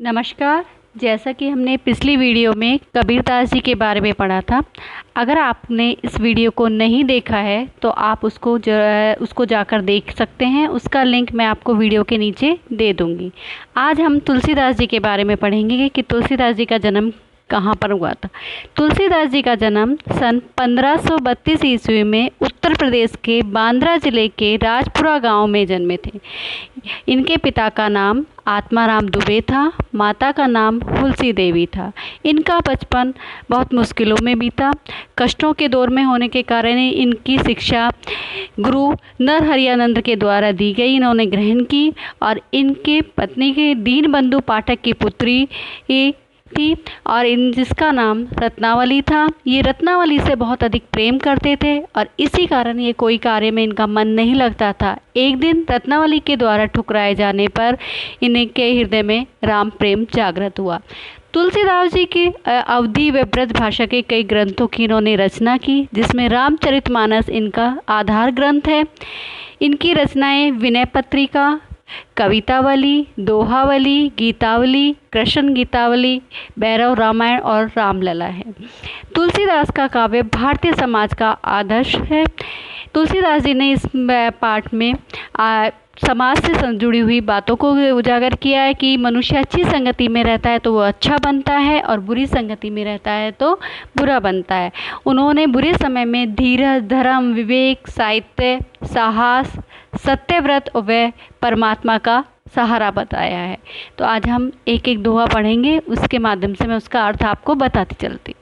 नमस्कार। जैसा कि हमने पिछली वीडियो में कबीरदास जी के बारे में पढ़ा था, अगर आपने इस वीडियो को नहीं देखा है तो आप उसको जाकर देख सकते हैं। उसका लिंक मैं आपको वीडियो के नीचे दे दूंगी। आज हम तुलसीदास जी के बारे में पढ़ेंगे कि तुलसीदास जी का जन्म कहाँ पर हुआ था। तुलसीदास जी का जन्म सन 1532 ईस्वी में उत्तर प्रदेश के बांद्रा जिले के राजपुरा गांव में जन्मे थे। इनके पिता का नाम आत्माराम दुबे था, माता का नाम हुलसी देवी था। इनका बचपन बहुत मुश्किलों में बीता। कष्टों के दौर में होने के कारण इनकी शिक्षा गुरु नरहरियानंद के द्वारा दी गई, इन्होंने ग्रहण की और इनके पत्नी के दीनबंधु पाठक की पुत्री थी और जिसका नाम रत्नावली था। ये रत्नावली से बहुत अधिक प्रेम करते थे और इसी कारण ये कोई कार्य में इनका मन नहीं लगता था। एक दिन रत्नावली के द्वारा ठुकराए जाने पर इनके हृदय में राम प्रेम जागृत हुआ। तुलसीदास जी की अवधी व ब्रज भाषा के कई ग्रंथों की इन्होंने रचना की, जिसमें रामचरितमानस इनका आधार ग्रंथ है। इनकी रचनाएं विनय पत्रिका, कवितावली, दोहावली, गीतावली, कृष्ण गीतावली, भैरव रामायण और रामलला है। तुलसीदास का काव्य भारतीय समाज का आदर्श है। तुलसीदास जी ने इस पाठ में समाज से जुड़ी हुई बातों को उजागर किया है कि मनुष्य अच्छी संगति में रहता है तो वो अच्छा बनता है और बुरी संगति में रहता है तो बुरा बनता है। उन्होंने बुरे समय में धीरज, धर्म, विवेक, साहित्य, साहस, सत्यव्रत व परमात्मा का सहारा बताया है। तो आज हम एक एक दोहा पढ़ेंगे, उसके माध्यम से मैं उसका अर्थ आपको बताती चलती।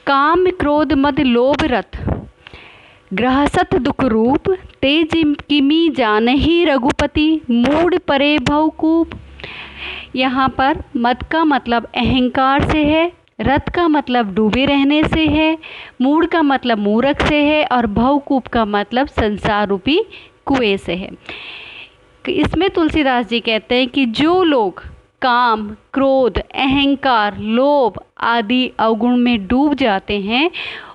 काम क्रोध मद लोभ रथ ग्रहसत दुख रूप, तेज किमी जानहि रघुपति, मूड परे भवकूप। यहाँ पर मद का मतलब अहंकार से है, रथ का मतलब डूबे रहने से है, मूड का मतलब मूर्ख से है और भवकूप का मतलब संसार रूपी कुएं से है। इसमें तुलसीदास जी कहते हैं कि जो लोग काम, क्रोध, अहंकार, लोभ आदि अवगुण में डूब जाते हैं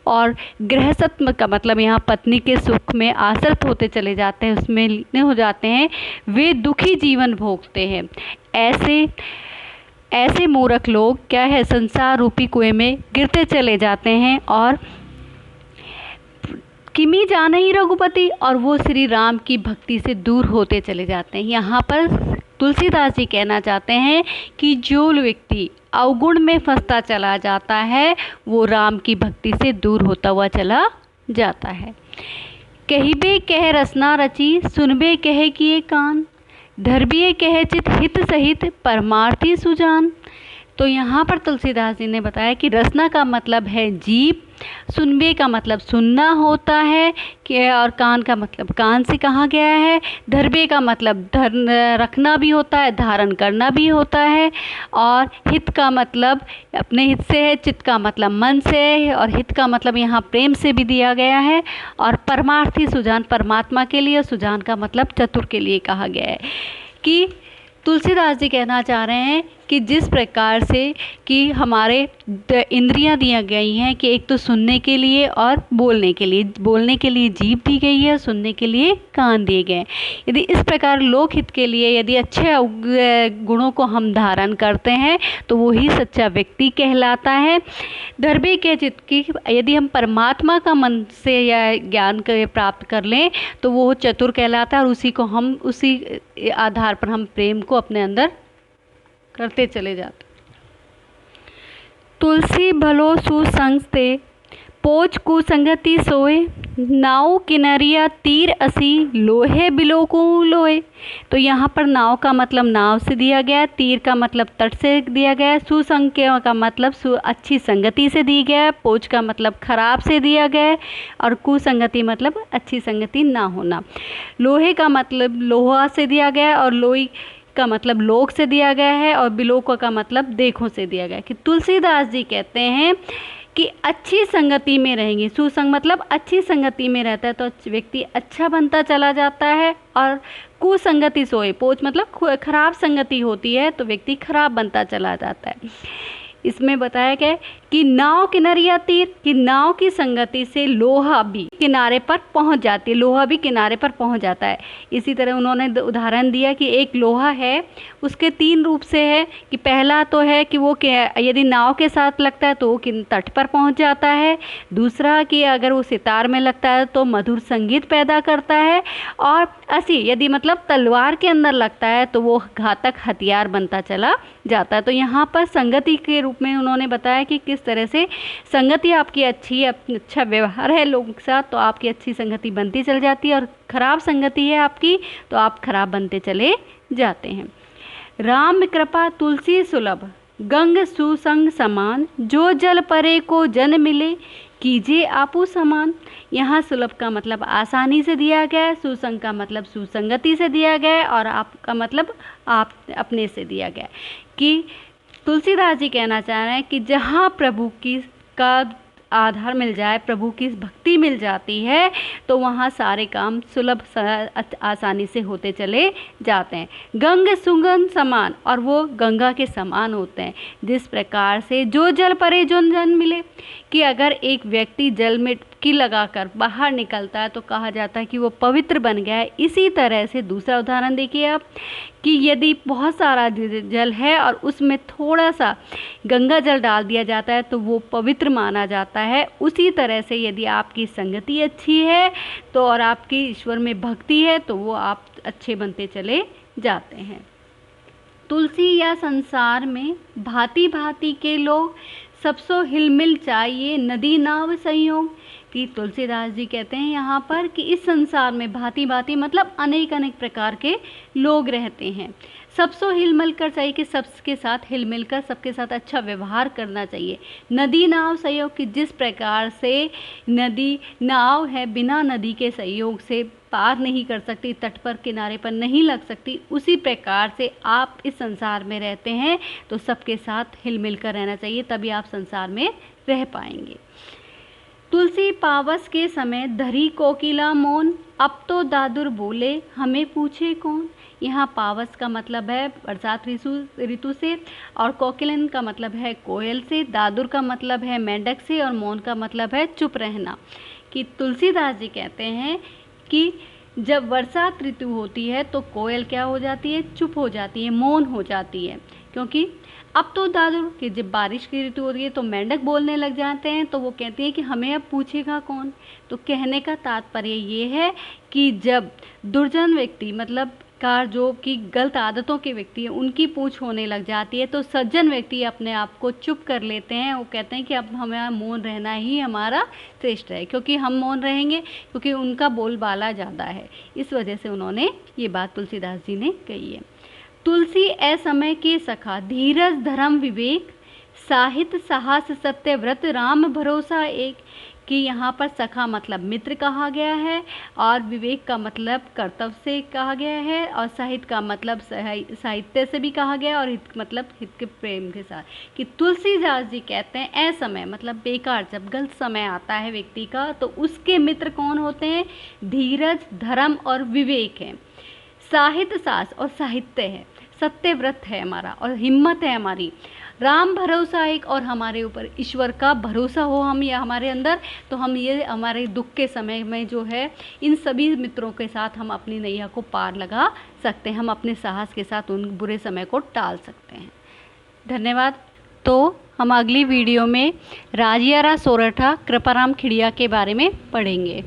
और गृहस्थत्व का मतलब यहाँ पत्नी के सुख में आसक्त होते चले जाते हैं, उसमें लीन हो जाते हैं, वे दुखी जीवन भोगते हैं। ऐसे मूर्ख लोग क्या है, संसार रूपी कुएं में गिरते चले जाते हैं और किमी जानहि रघुपति, और वो श्री राम की भक्ति से दूर होते चले जाते हैं। यहाँ पर तुलसीदास जी कहना चाहते हैं कि जो व्यक्ति अवगुण में फंसता चला जाता है वो राम की भक्ति से दूर होता हुआ चला जाता है। कहिबे कह रसना रची, सुनबे कहे किए कान, धरबिए कहे चित हित सहित, परमार्थी सुजान। तो यहाँ पर तुलसीदास जी ने बताया कि रसना का मतलब है जीभ, सुनबे का मतलब सुनना होता है कि, और कान का मतलब कान से कहा गया है, धरबे का मतलब रखना भी होता है, धारण करना भी होता है, और हित का मतलब अपने हित से है, चित्त का मतलब मन से है और हित का मतलब यहाँ प्रेम से भी दिया गया है, और परमार्थी सुजान परमात्मा के लिए, सुजान का मतलब चतुर के लिए कहा गया है। कि तुलसीदास जी कहना चाह रहे हैं कि जिस प्रकार से कि हमारे इंद्रियां दी गई हैं कि एक तो सुनने के लिए और बोलने के लिए जीभ दी गई है, सुनने के लिए कान दिए गए। यदि इस प्रकार लोकहित के लिए यदि अच्छे गुणों को हम धारण करते हैं तो वही सच्चा व्यक्ति कहलाता है। धरबे के चित्त की यदि हम परमात्मा का मन से या ज्ञान प्राप्त कर लें तो वो चतुर कहलाता है और उसी आधार पर हम प्रेम को अपने अंदर करते चले जाते। तुलसी भलो सुसंग ते, पोच कुसंगति सोए, नाव किनरिया तीर असी, लोहे बिलो को लोए। तो यहाँ पर नाव का मतलब नाव से दिया गया, तीर का मतलब तट से दिया गया, सुसंग का मतलब अच्छी संगति से दी गया, पोच का मतलब खराब से दिया गया और कुसंगति मतलब अच्छी संगति ना होना। लोहे का मतलब लोहा से दिया गया और लोई का मतलब लोक से दिया गया है और बिलोक का मतलब देखों से दिया गया है। कि तुलसीदास जी कहते हैं कि अच्छी संगति में रहेंगे, सुसंग मतलब अच्छी संगति में रहता है तो व्यक्ति अच्छा बनता चला जाता है, और कुसंगति सोए, पोच मतलब खराब संगति होती है तो व्यक्ति खराब बनता चला जाता है। इसमें बताया गया कि नाव किनरिया तीर, कि नाव की संगति से लोहा भी किनारे पर पहुंच जाती है, लोहा भी किनारे पर पहुंच जाता है। इसी तरह उन्होंने उदाहरण दिया कि एक लोहा है, उसके 3 रूप से है कि पहला तो है कि वो यदि नाव के साथ लगता है तो वो तट पर पहुंच जाता है। दूसरा कि अगर वो सितार में लगता है तो मधुर संगीत पैदा करता है। और असी यदि मतलब तलवार के अंदर लगता है तो वो घातक हथियार बनता चला जाता है। तो यहाँ पर संगति के रूप में उन्होंने बताया कि किस तरह से संगति आपकी अच्छी, अच्छा व्यवहार है लोगों के साथ तो आपकी अच्छी संगति बनती चल जाती है, और खराब संगति है आपकी तो आप खराब बनते चले जाते हैं। राम कृपा तुलसी सुलभ, गंग सुसंग समान, जो जल परे को जन मिले, कीजिए आपू समान। यहाँ सुलभ का मतलब आसानी से दिया गया है, सुसंग का मतलब सुसंगति से दिया गया है, और आप का मतलब आप अपने से दिया गया है। कि तुलसीदास जी कहना चाह रहे हैं कि जहाँ प्रभु की का आधार मिल जाए, प्रभु की भक्ति मिल जाती है तो वहाँ सारे काम सुलभ आसानी से होते चले जाते हैं। गंग सुगंध समान, और वो गंगा के समान होते हैं। जिस प्रकार से जो जल परे जो जन मिले, कि अगर एक व्यक्ति जल में डुबकी लगाकर बाहर निकलता है तो कहा जाता है कि वो पवित्र बन गया है। इसी तरह से दूसरा उदाहरण देखिए आप, कि यदि बहुत सारा जल है और उसमें थोड़ा सा गंगा जल डाल दिया जाता है तो वो पवित्र माना जाता है। उसी तरह से यदि आपकी संगति अच्छी है तो और आपकी ईश्वर में भक्ति है तो वो आप अच्छे बनते चले जाते हैं। तुलसी या संसार में भांति भांति के लोग, सबसो हिलमिल चाहिए नदी नाव संयोग। कि तुलसीदास जी कहते हैं यहाँ पर कि इस संसार में भांति भांति मतलब अनेक अनेक प्रकार के लोग रहते हैं। सबसो हिलमिल कर चाहिए कि सबके साथ हिलमिल कर सबके साथ अच्छा व्यवहार करना चाहिए। नदी नाव सहयोग, कि जिस प्रकार से नदी नाव है बिना नदी के सहयोग से पार नहीं कर सकती, तट पर किनारे पर नहीं लग सकती, उसी प्रकार से आप इस संसार में रहते हैं तो सबके साथ हिलमिल कर रहना चाहिए, तभी आप संसार में रह पाएंगे। तुलसी पावस के समय धरी कोकिला मौन, अब तो दादुर बोले हमें पूछे कौन। यहाँ पावस का मतलब है बरसात ऋतु से, और कोकिलन का मतलब है कोयल से, दादुर का मतलब है मेंढक से, और मौन का मतलब है चुप रहना। कि तुलसीदास जी कहते हैं कि जब बरसात ऋतु होती है तो कोयल क्या हो जाती है, चुप हो जाती है, मौन हो जाती है। क्योंकि अब तो दादुर कि जब बारिश की ऋतु होती है तो मेंढक बोलने लग जाते हैं, तो वो कहती है कि हमें अब पूछेगा कौन। तो कहने का तात्पर्य ये है कि जब दुर्जन व्यक्ति मतलब कार जो कि गलत आदतों के व्यक्ति हैं उनकी पूछ होने लग जाती है तो सज्जन व्यक्ति अपने आप को चुप कर लेते हैं। वो कहते हैं कि अब हमें मौन रहना ही हमारा श्रेष्ठ है, क्योंकि हम मौन रहेंगे क्योंकि उनका बोलबाला ज़्यादा है। इस वजह से उन्होंने ये बात तुलसीदास जी ने कही है। तुलसी असमय के सखा, धीरज धर्म विवेक, साहित्य साहस सत्य व्रत, राम भरोसा एक। कि यहाँ पर सखा मतलब मित्र कहा गया है, और विवेक का मतलब कर्तव्य से कहा गया है, और साहित्य का मतलब साहित्य से भी कहा गया, और हित मतलब हित के प्रेम के साथ। कि तुलसीदास जी कहते हैं असमय मतलब बेकार, जब गलत समय आता है व्यक्ति का तो उसके मित्र कौन होते हैं, धीरज धर्म और विवेक है, साहित्य साहस और साहित्य है, सत्य व्रत है हमारा, और हिम्मत है हमारी, राम भरोसा एक, और हमारे ऊपर ईश्वर का भरोसा हो हम या हमारे अंदर, तो हम ये हमारे दुख के समय में जो है इन सभी मित्रों के साथ हम अपनी नैया को पार लगा सकते हैं, हम अपने साहस के साथ उन बुरे समय को टाल सकते हैं। धन्यवाद। तो हम अगली वीडियो में राजियारा सोरठा कृपाराम खिड़िया के बारे में पढ़ेंगे।